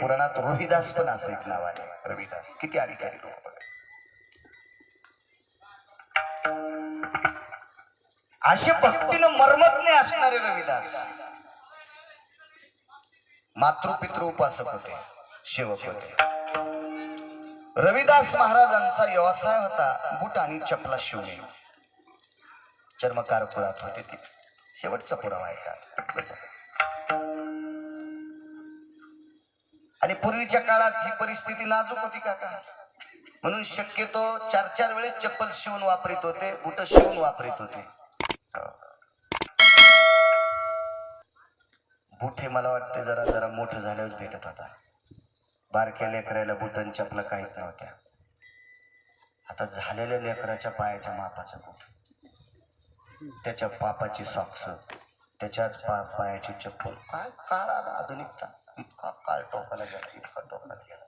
पुराणात रोहिदास पण असं एक नाव आहे. रविदास किती अधिकारी लोक बघा. असे भक्तीनं मर्मज्ञ असणारे रविदास मातृपितृ उपासक होते, सेवक होते. रविदास महाराजांचा व्यवसाय होता बूट आणि चपला शिवणे. चर्मकार कुळात होते ते. शेवटचा पुरावा आहे का. आणि पूर्वीच्या काळात ही परिस्थिती नाजूक होती काका, म्हणून शक्यतो 4-4 वेळेस चप्पल शिवून वापरित होते, बूट शिवून वापरित होते. बूट हे मला वाटते जरा जरा मोठं झाल्यावर भेटत होता. बारक्या लेकराला बूट आणि चपला काहीच नव्हत्या. आता झालेल्या लेकराच्या पायाच्या मापाचं बूट, त्याच्या पापाची सॉक्स, त्याच्याच पायाची चप्पल. काय काळ आला आधुनिकता. इतका काळ टोकाला गेला, इतका टोकाला गेला.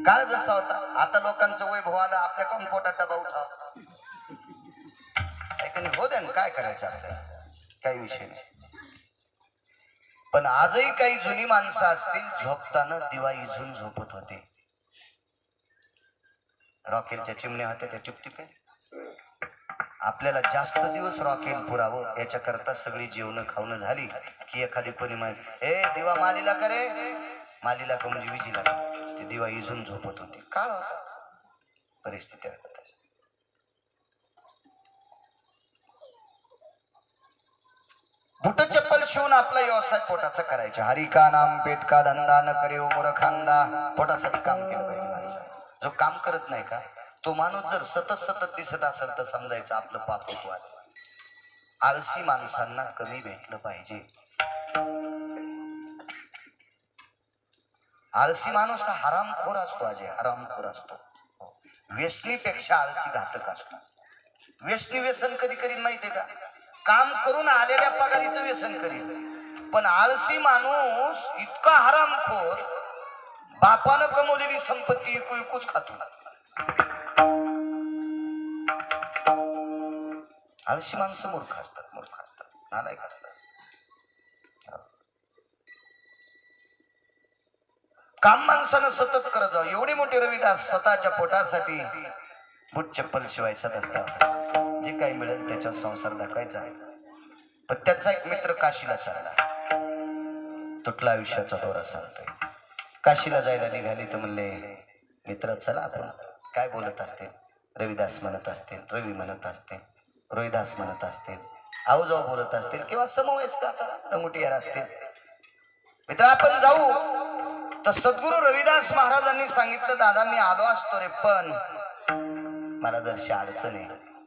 काळ जसा होता. आता लोकांचं वैभव आलं, आपल्या कम्फोर्टात डबा उठाव हो द्या ना, काय करायचं आपल्याला, काही विषय नाही. पण आजही काही जुनी माणसं असतील, झोपताना दिवा इजून झोपत होते. रॉकेलच्या चिमण्या होत्या त्या टिपटिपे. आपल्याला जास्त दिवस रॉकेल पुरावं याच्याकरता सगळी जेवण खावणं झाली की एखादी कोणी म्हणायचं, ए दिवा मालीला करे, मालीला का म्हणजे विजीला. ते दिवा इजून झोपत होते. काळ होता, परिस्थिती होता. बुट चप्पल शिवून आपला व्यवसाय पोटाचा करायचा. हरी का नाम पेट का धंदा न करे उमर खांदा. पोटासाठी काम केलं पाहिजे माणसाने. जो काम करत नाही का तो माणूस जर सतत सतत दिसत असेल तर समजायचं आपलं पाप होतो आहे. आळशी माणसांना कमी भेटलं पाहिजे. आळशी माणूस हा हरामखोर असतो. अजय हरामखोर असतो. व्यसनीपेक्षा आळशी घातक असतो. व्यसनी व्यसन कधी करीन माहितीये का, काम करून आलेल्या पगारीचं व्यसन करीन. पण आळशी माणूस इतका हरामखोर, बापानं कमवलेली संपत्ती इकूच खातो. आळशी माणसं मूर्ख असतात, मूर्ख असतात, नालायक असतात. काम माणसानं सतत करत जावं. एवढे मोठे रविदास स्वतःच्या पोटासाठी बूट चप्पल शिवायचा धंदा होता. जे काही मिळेल त्याच्यावर संसार दाखायचा. पण त्याचा एक मित्र काशीला चालला. तुटला आयुष्याचा दोरा सांगतोय. काशीला जायला निघाली तर म्हणले, मित्र चला आपण. काय बोलत असतील, रविदास म्हणत असतील, रवी म्हणत असतील, रोहिदास म्हणत असतील, आऊजाऊ बोलत असतील किंवा समवयस्क लंगोटीयार असतील. मित्र आपण जाऊ. तर सद्गुरू रविदास महाराजांनी सांगितलं, दादा मी आलो असतो रे, पण मला जरशी अडचण आहे.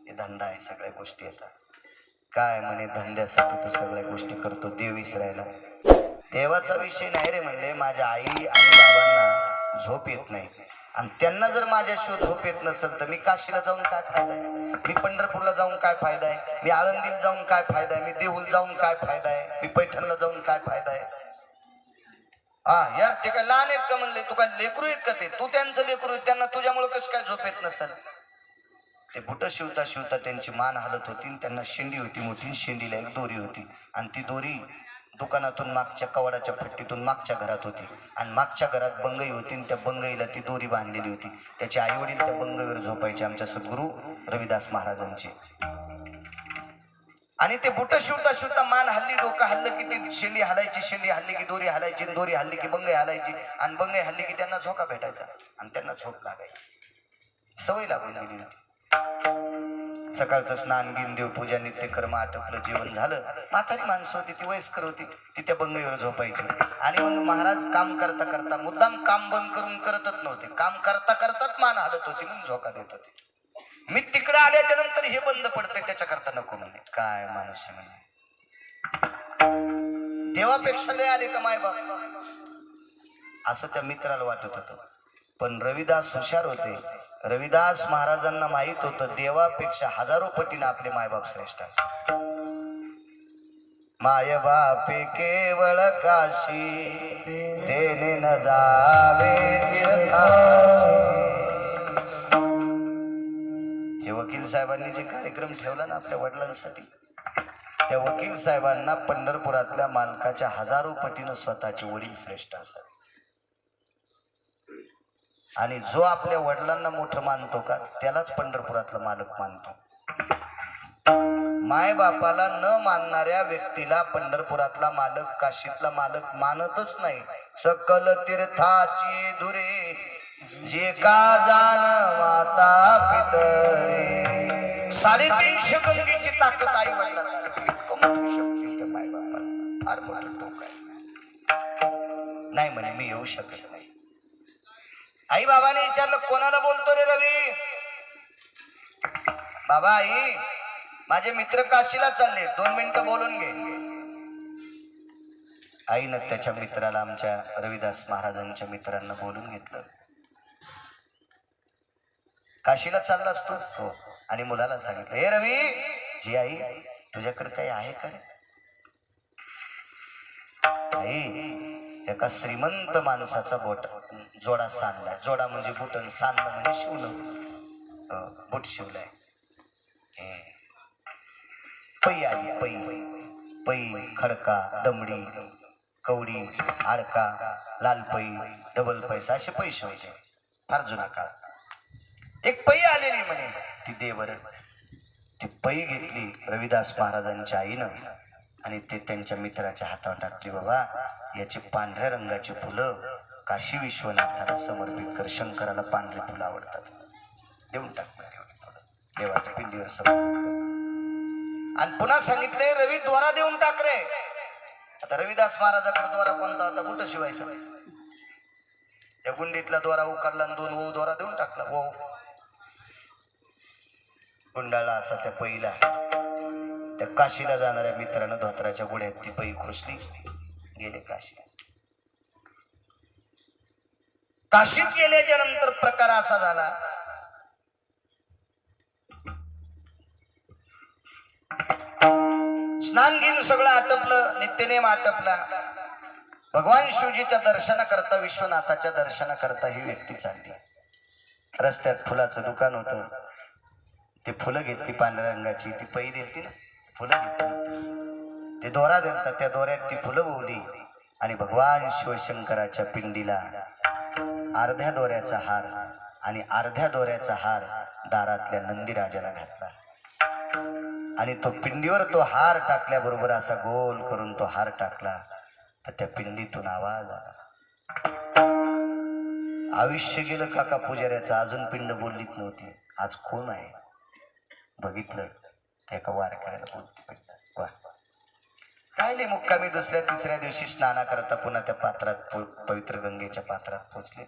हे धंदा आहे, सगळ्या गोष्टी येतात. काय म्हणे, धंद्यासाठी तू सगळ्या गोष्टी करतो, देव विसरायला. देवाचा विषय नाही रे म्हणले. माझ्या आई आणि बाबांना झोप येत नाही, आणि त्यांना जर माझ्याशिवाय झोप येत नसेल तर मी काशीला जाऊन काय फायदा आहे, मी पंढरपूरला जाऊन काय फायदा आहे, मी आळंदीला जाऊन काय फायदा आहे, मी देऊळ जाऊन काय फायदा आहे, मी पैठणला जाऊन काय फायदा आहे. हा या ते काय लहान आहेत का म्हणले, तू काय लेकरू आहेत का ते, तू त्यांचं लेकरू आहेत, त्यांना तुझ्यामुळे कसं काय झोप येत नसेल. ते बुट शिवता शिवता त्यांची मान हालत होती. त्यांना शेंडी होती मोठी, शेंडीला एक दोरी होती, आणि ती दोरी दुकानातून मागच्या कवाडाच्या पट्टीतून मागच्या घरात होती, आणि मागच्या घरात बंगई होती, आणि त्या बंगईला ती दोरी बांधलेली होती. त्याचे आई वडील त्या बंगईवर झोपायचे, आमच्या सद्गुरू रविदास महाराजांचे. आणि ते बुट शिवता शिवता मान हल्ली, डोकं हल्लं की ती शेंडी हलायची, शेंडी हल्ली की दोरी हलायची, दोरी हल्ली की बंगई हलायची, आणि बंगई हल्ली की त्यांना झोका भेटायचा आणि त्यांना झोप लागायची. सवय लागून गेली होती. सकाळचं स्नान बिन, देवपूजा, नित्यकर्म आटपलं, जेवण झालं. म्हातारी माणसं होती, ती वयस्कर होती, ती त्या बंगईवर झोपायची. आणि मग महाराज काम करता करता, मुद्दाम काम बंद करून करतच नव्हते, काम करता करताच मान हालत होती म्हणून झोका देत होते. मी तिकडे आल्याच्या नंतर हे बंद पडतंय त्याच्याकरता नको म्हणे. काय माणूस आहे म्हणजे, देवापेक्षा लय आले का माय बाप, असं त्या मित्राला वाटत होतं. पण रविदास हुशार होते. रविदास महाराजांना माहित होतं देवापेक्षा हजारो पटीने आपले मायबाप श्रेष्ठ असतात. माय बापे केवळ काशी, तेने न जावे तीर्थाशी. हे वकील साहेबांनी जे कार्यक्रम ठेवला ना आपल्या वडिलांसाठी, त्या वकील साहेबांना पंढरपुरातल्या मालकाच्या हजारो पटीनं स्वतःचे वडील श्रेष्ठ असावे. आणि जो आपल्या वडिलांना मोठं मानतो का त्यालाच पंढरपुरातला मालक मानतो. माय बापाला न मानणाऱ्या व्यक्तीला पंढरपुरातला मालक काशीतला मालक मानतच नाही. सकल तीर्थाची धुरे जे का जाण माता पितरे. 350 गंगेची ताकद आई वडिलांना असते. इतकं मोठी शक्ती त्या माय बापाला. फार मोठं टोक आहे. नाही म्हणे मी येऊ शकत नाही. आई बाबाने विचारलं कोणाला बोलतो रे रवी. बाबा आई माझे मित्र काशीला चालले 2 मिनिटं बोलून घे. आईनं त्याच्या मित्राला आमच्या रविदास महाराजांच्या मित्रांना बोलून घेतलं. काशीला चाललास तू? हो. आणि मुलाला सांगितलं हे रवी जी आई तुझ्याकडे काही आहे का रे? आई एका श्रीमंत माणसाचा जोडा सांडलाय. जोडा म्हणजे बुटन, सांडणं म्हणजे शिवणं. बुट शिवलाय. पै आली. पै पै खडका दमडी कवडी आडका लाल पै डबल पैसा असे पैसे होते फार जुना काळ. एक पै आलेली म्हणे ती देवर. ती पै घेतली रविदास महाराजांच्या आईनं आणि ते त्यांच्या मित्राच्या हातावर टाकली. बाबा याची पांढऱ्या रंगाची फुलं काशी विश्वनाथाला समर्पित कर. शंकराला पांढरी फुलं आवडतात. देऊन टाक देवाच्या पिंडीवर समर्पित कर. आणि पुन्हा सांगितले रवी दोरा देऊन टाक रे. आता रविदास महाराजाकडे दोरा कोणता होता? बुट शिवायचा. त्या गुंडीतला दोरा उकारला आणि 2 ओव दोरा देऊन टाकला. ओ गुंडाळला असा त्या पैला. त्या काशीला जाणाऱ्या मित्रानं धोत्राच्या गुढ्यात ती पै खोसली. गेले काशी. काशीत गेल्याच्या नंतर प्रकार असा झाला स्नान घेऊन सगळं आटपलं. नित्यनेम आटपला. भगवान शिवजीच्या दर्शनाकरता विश्वनाथाच्या दर्शनाकरता ही व्यक्ती चालली. रस्त्यात फुलाचं दुकान होतं. ते फुलं घेतली पांढऱ्या रंगाची. ती पै देते ना फुलं घेतली. ते दोरा देतात. त्या दोऱ्यात ती फुलं ओवली आणि भगवान शिवशंकराच्या पिंडीला अर्ध्या दोऱ्याचा हार आणि अर्ध्या दोऱ्याचा हार दारातल्या नंदीराजाला घातला. आणि तो पिंडीवर तो हार टाकल्याबरोबर असा गोल करून तो हार टाकला तर त्या पिंडीतून आवाज आला. आयुष्य गेलं काका पुजाऱ्याचं. अजून पिंड बोललीच नव्हती. आज कोण आहे बघितलं ते एका वारकऱ्याला बोलते पिंड. वा काय नाही मुक्कामी दुसऱ्या तिसऱ्या दिवशी स्नाना करता पुन्हा त्या पात्रात पवित्र गंगेच्या पात्रात पोचले.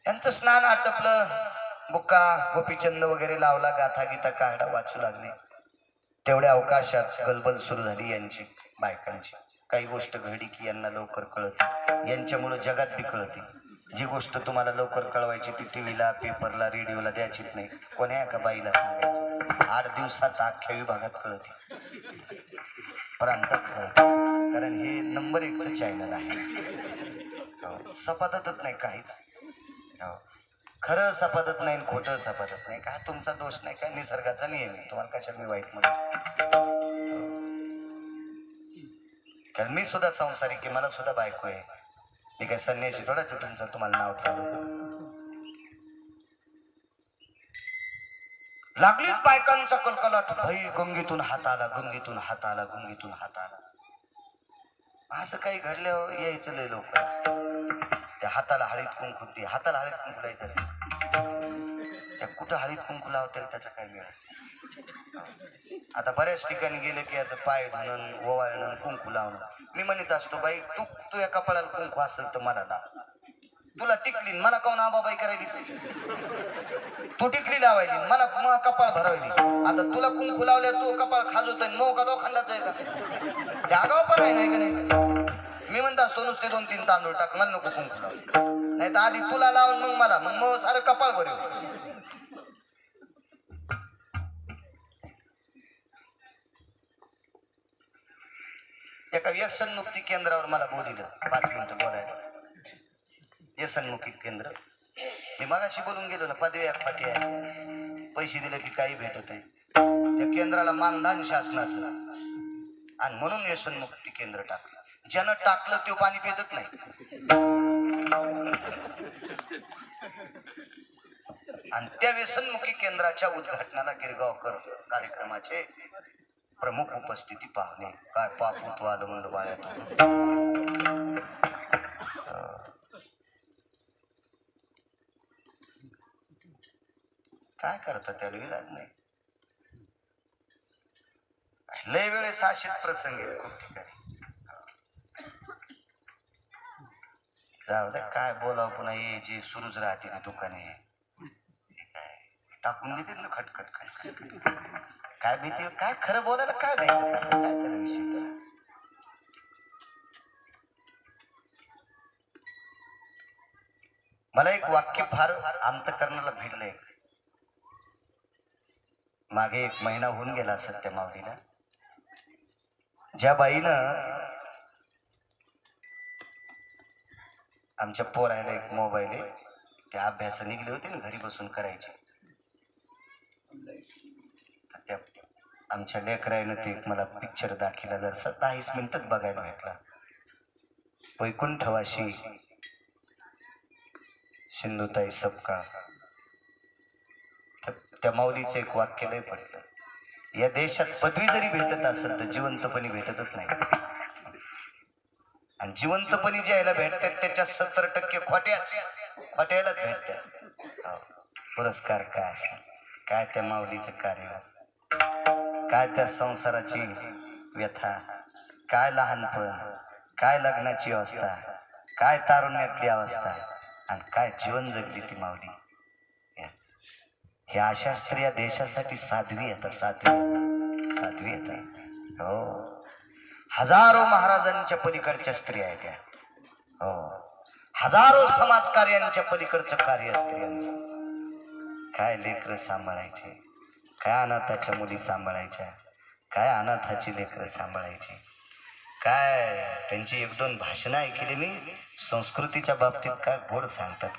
यांचं स्नान आटपलं. बुक्का गोपीचंद वगैरे लावला. गाथा गीता काढा वाचू लागले. तेवढ्या अवकाशात गलबल सुरू झाली यांची बायकांची. काही गोष्ट घडली की यांना लवकर कळते. यांच्यामुळे जगात बी कळते. जी गोष्ट तुम्हाला लवकर कळवायची ती टीव्हीला पेपरला रेडिओला द्यायचीच नाही. कोण्या एका बाईला सांगायची. 8 दिवसात अख्ख्या विभागात कळते. प्रांतात कळते. कारण हे नंबर 1चं चॅनल आहे. सपादतच नाही काहीच. खरं सपादत नाही खोटं सपादत नाही. काय तुमचा दोष नाही काय निसर्गाचा नियम आहे. तुम्हाला कशाला मी वाईट म्हणतो. कारण मी सुद्धा संसारिक आहे. मला सुद्धा बायको आहे. मी काय संन्यासी थोडाच तुमचं तुम्हाला नाव ठेवलं. लागलीच बायकांचा कलकलाट. भाई गंगेतून हात आला गंगेतून हात आला गंगेतून हात आला. असं काही घडल्यावर यायचं लय लवकर असतं. त्या हाताला हळीत कुंकू दे. हाताला हळीत कुंकू लावायचं असतं. त्या कुठं हळीत कुंकू लावता त्याचा काय वेळ असतो. आता बऱ्याच ठिकाणी गेले की याचं पाय धुणं ओवाळणं कुंकू लावणं. मी म्हणत असतो बाई तू या कपाळाला कुंकू असेल तर मला लाव. तुला टिकली मला काऊन आबाबाई करायली. तू टिकली लावायली मला कपाळ भरावली. आता तुला कुंकू लावल्या तू कपाळ खाजवतोय. मग का लोखंडाचं आहे का? आगाव पण आहे नाही का नाही. मी म्हणत असतो नुसते 2-3 तांदूळ टाक मला नको कुंकू लाव. नाही तर आधी तुला लावून मग मला मग सारं कपाळ भरेल. एका व्यसनमुक्ती केंद्रावर मला बोलिलं 5 मिनिटं बोलायला. व्यसनमुक्ती केंद्र. मी मगाशी बोलून गेलो ना. पदवी एक फाटी आहे. पैसे दिले की काही भेटत आहे. त्या केंद्राला मानधन शासनाचं आणि म्हणून व्यसनमुक्ती केंद्र टाकलं. ज्यानं टाकलं तो पाणी पितच नाही. आणि त्या व्यसनमुक्ती केंद्राच्या उद्घाटनाला गिरगावकर कार्यक्रमाचे प्रमुख उपस्थिती पाहुणे. काय पापूत आलं म्हणलं बाळ्यात. काय करता त्याला विलाज नाही. लय वेळेस असेच प्रसंग आहेत खूप ठिकाणी. जाऊ दे काय बोलावं पुन्हा हे जे सुरूच राहते ते दुकाने काय टाकून देते ना खटखट खटखट. काय भीती काय खरं बोलायला काय द्यायचं काय त्याला विषय त्याला. मला एक वाक्य फार अंतकरणाला भिडलंय. मागे 1 महिना होऊन गेला सत्य माऊलीला. ज्या बाईनं आमच्या पोरायला एक मोबाईल आहे, त्या अभ्यास निघले होते ना घरी बसून करायचे. त्या आमच्या लेकरायनं ते मला पिक्चर दाखिला जर 10 मिनिटात बघायला भेटला. वैकुंठवाशी सिंधुताई सपकाळ. त्या माऊलीचं एक वाक्य लय पडलं. या देशात पदवी जरी भेटत असेल तर जिवंतपणी भेटतच नाही. आणि जिवंतपणी ज्याला भेटतात त्याच्या 70% खोट्यालाच भेटतात. पुरस्कार काय असतात, काय त्या माऊलीचं कार्य, काय त्या संसाराची व्यथा, काय लहानपण, काय लग्नाची अवस्था, काय तारुण्यातली अवस्था, आणि काय जीवन जगली ती माऊली. ह्या अशा स्त्रिया देशासाठी साध्वी येतात. साध्वी येतात. हो, हजारो महाराजांच्या पलीकडच्या स्त्रिया आहेत त्या. हो, हजारो समाजकार्यांच्या पलीकडचं कार्य स्त्रियांचं. काय लेकरं सांभाळायचे, काय अनाथाच्या मुली सांभाळायच्या, काय अनाथाची लेकरं सांभाळायची, काय त्यांची 1-2 भाषणं ऐकली मी संस्कृतीच्या बाबतीत. काय गोड सांगतात.